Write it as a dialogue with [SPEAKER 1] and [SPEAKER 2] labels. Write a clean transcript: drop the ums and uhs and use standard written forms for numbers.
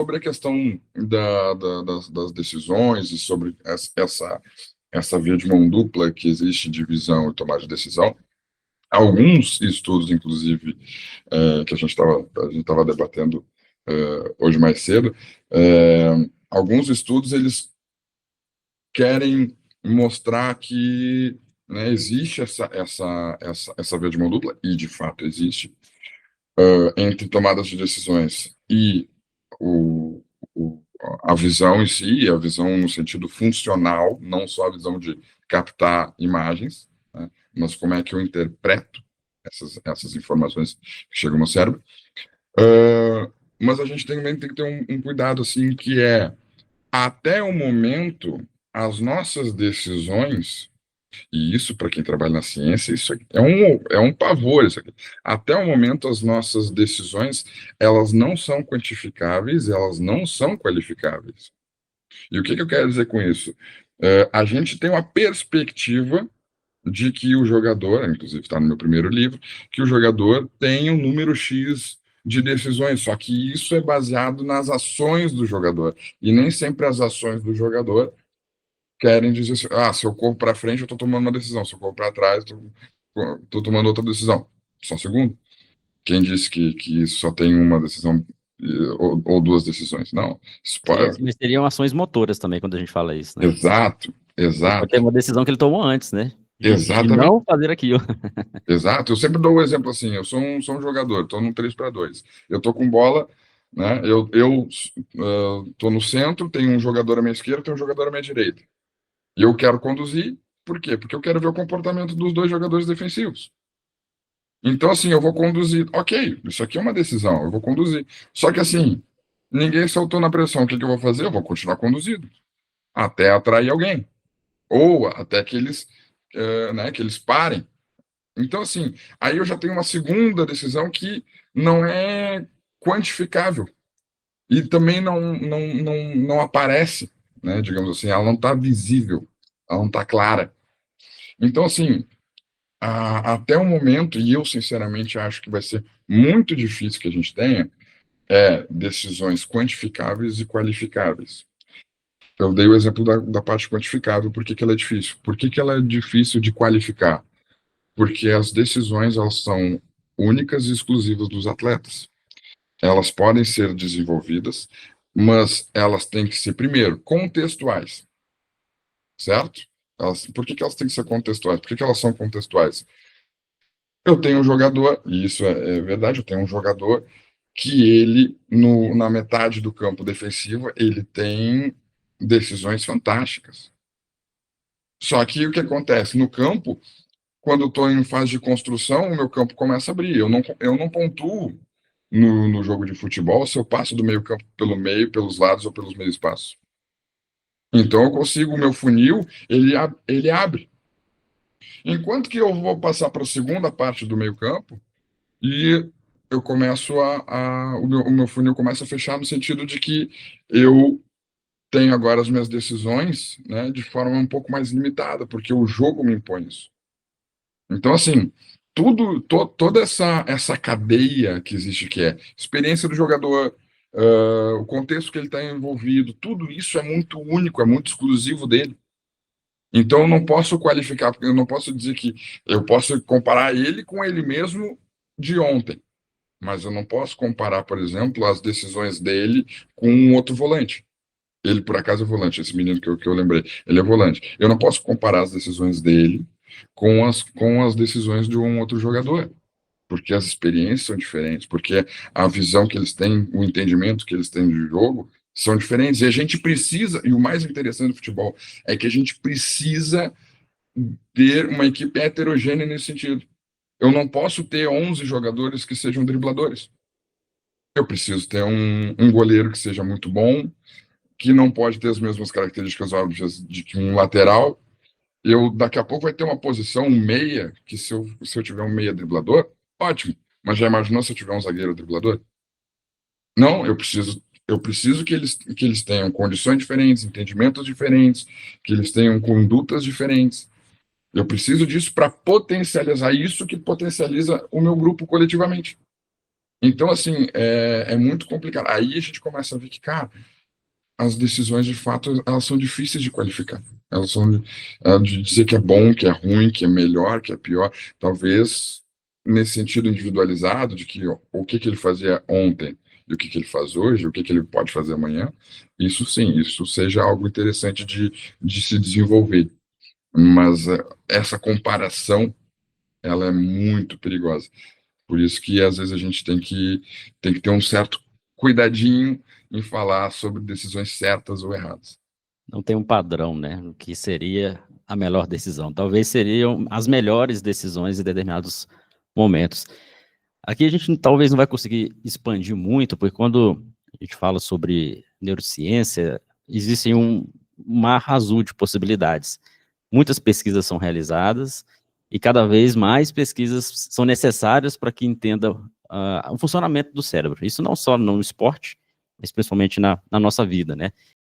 [SPEAKER 1] sobre a questão das decisões e sobre essa via de mão dupla que existe de visão e tomada de decisão, alguns estudos, inclusive, que a gente estava debatendo hoje mais cedo, alguns estudos eles querem mostrar que, né, existe essa via de mão dupla, e de fato existe, entre tomadas de decisões e o, o- a visão em si, a visão no sentido funcional, não só a visão de captar imagens, né, mas como é que eu interpreto essas informações que chegam no cérebro. Mas a gente também tem que ter um cuidado, assim, que é, até o momento, as nossas decisões, e isso, para quem trabalha na ciência, isso aqui é um pavor, isso aqui. Até o momento, as nossas decisões, elas não são quantificáveis, elas não são qualificáveis. E o que que eu quero dizer com isso? A gente tem uma perspectiva de que o jogador, inclusive está no meu primeiro livro, que o jogador tem um número X de decisões, só que isso é baseado nas ações do jogador, e nem sempre as ações do jogador querem dizer assim, se eu corro para frente, eu estou tomando uma decisão, se eu corro para trás, estou tomando outra decisão. Só um segundo. Quem disse que só tem uma decisão ou duas decisões? Não. Isso pode...
[SPEAKER 2] Mas seriam ações motoras também quando a gente fala isso, né?
[SPEAKER 1] Exato,
[SPEAKER 2] Porque é
[SPEAKER 1] exato,
[SPEAKER 2] uma decisão que ele tomou antes, né? De
[SPEAKER 1] exatamente.
[SPEAKER 2] não fazer aquilo.
[SPEAKER 1] Exato, eu sempre dou o exemplo assim, eu sou um jogador, estou num 3-2. Eu estou com bola, né? Eu estou no centro, tem um jogador à minha esquerda, tem um jogador à minha direita. E eu quero conduzir, por quê? Porque eu quero ver o comportamento dos dois jogadores defensivos. Então, assim, eu vou conduzir. Ok, isso aqui é uma decisão, eu vou conduzir. Só que, assim, ninguém soltou na pressão. O que que eu vou fazer? Eu vou continuar conduzindo, até atrair alguém. Ou até que eles parem. Então, assim, aí eu já tenho uma segunda decisão que não é quantificável e também não aparece, né? Digamos assim, ela não está visível, ela não está clara. Então, assim, até o momento, e eu sinceramente acho que vai ser muito difícil que a gente tenha, decisões quantificáveis e qualificáveis. Eu dei o exemplo da parte quantificável, por que que ela é difícil? Por que que ela é difícil de qualificar? Porque as decisões elas são únicas e exclusivas dos atletas. Elas podem ser desenvolvidas, mas elas têm que ser, primeiro, contextuais, certo? Por que que elas têm que ser contextuais? Por que que elas são contextuais? Eu tenho um jogador, e isso é verdade, eu tenho um jogador que ele, na metade do campo defensivo, ele tem decisões fantásticas. Só que o que acontece? No campo, quando eu estou em fase de construção, o meu campo começa a abrir. Eu não pontuo no jogo de futebol se eu passo do meio campo pelo meio, pelos lados ou pelos meios espaços. Então eu consigo, o meu funil, ele abre. Enquanto que eu vou passar para a segunda parte do meio campo e eu começo o meu funil começa a fechar no sentido de que eu tenho agora as minhas decisões, né, de forma um pouco mais limitada, porque o jogo me impõe isso. Então, assim, toda essa cadeia que existe, que é experiência do jogador, o contexto que ele está envolvido, tudo isso é muito único, é muito exclusivo dele. Então, eu não posso qualificar, porque eu não posso dizer que eu posso comparar ele com ele mesmo de ontem, mas eu não posso comparar, por exemplo, as decisões dele com um outro volante. Ele, por acaso, é volante, esse menino que eu lembrei. Ele é volante. Eu não posso comparar as decisões dele com as decisões de um outro jogador, porque as experiências são diferentes, porque a visão que eles têm, o entendimento que eles têm de jogo são diferentes. E a gente precisa, e o mais interessante do futebol é que a gente precisa ter uma equipe heterogênea nesse sentido. Eu não posso ter 11 jogadores que sejam dribladores. Eu preciso ter um goleiro que seja muito bom, que não pode ter as mesmas características óbvias de que um lateral. Daqui a pouco vai ter uma posição, um meia, que se eu tiver um meia driblador, ótimo. Mas já imaginou se eu tiver um zagueiro driblador? Não, eu preciso que eles tenham condições diferentes, entendimentos diferentes, que eles tenham condutas diferentes. Eu preciso disso para potencializar isso que potencializa o meu grupo coletivamente. Então, assim, é muito complicado. Aí a gente começa a ver que, cara, as decisões, de fato, elas são difíceis de qualificar. Elas são de dizer que é bom, que é ruim, que é melhor, que é pior. Talvez nesse sentido individualizado, de que o que ele fazia ontem e o que ele faz hoje, o que ele pode fazer amanhã, isso sim, isso seja algo interessante de se desenvolver. Mas essa comparação, ela é muito perigosa. Por isso que às vezes a gente tem que ter um certo cuidadinho em falar sobre decisões certas ou erradas.
[SPEAKER 2] Não tem um padrão, né? O que seria a melhor decisão. Talvez seriam as melhores decisões em determinados momentos. Aqui a gente talvez não vai conseguir expandir muito, porque quando a gente fala sobre neurociência, existe um mar azul de possibilidades. Muitas pesquisas são realizadas e cada vez mais pesquisas são necessárias para que entenda o funcionamento do cérebro. Isso não só no esporte, mas principalmente na nossa vida, né?